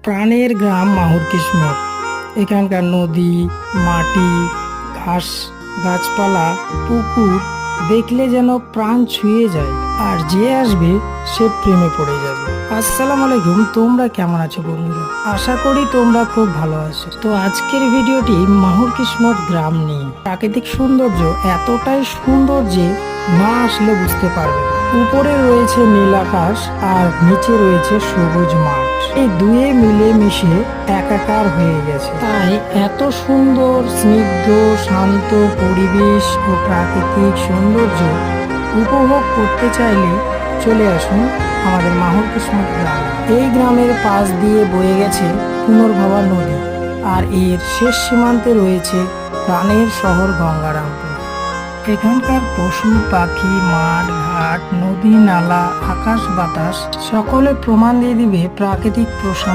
প্রাণের গ্রাম মাহুর কিসমত। এখানকার নদী, মাটি, ঘাস, গাছপালা, পুকুর দেখলে যেন প্রাণ ছুঁয়ে যায়, আর যে আসবে সে প্রেমে পড়ে যাবে। আসসালামু আলাইকুম, তোমরা কেমন আছো বন্ধুরা? আশা করি তোমরা খুব ভালো আছো। তো আজকের ভিডিওটি মাহুর কিসমত গ্রাম নিয়ে। প্রাকৃতিক সৌন্দর্য এতটাই সুন্দর যে না আসলে বুঝতে পারবে না। উপরে রয়েছে নীল আকাশ আর নিচে রয়েছে সবুজ মাঠ। এই দুয়ে মিলে মিশে একাকার হয়ে গেছে। তাই এত সুন্দর, স্নিগ্ধ, শান্ত পরিবেশ ও প্রাকৃতিক সৌন্দর্য উপভোগ করতে চাইলে চলে আসুন আমাদের মাহুর কিসমত গ্রাম। এই গ্রামের পাশ দিয়ে বয়ে গেছে পুনর্ভবা নদী, আর এর শেষ সীমান্তে রয়েছে প্রাণের শহর গঙ্গারামপুর। এখানকার পশু পাখি, মাঠ ঘাট, নদী নালা, আকাশ বাতাস সকলে প্রমাণ দিয়ে দিবে প্রাকৃতিক প্রশান্তি।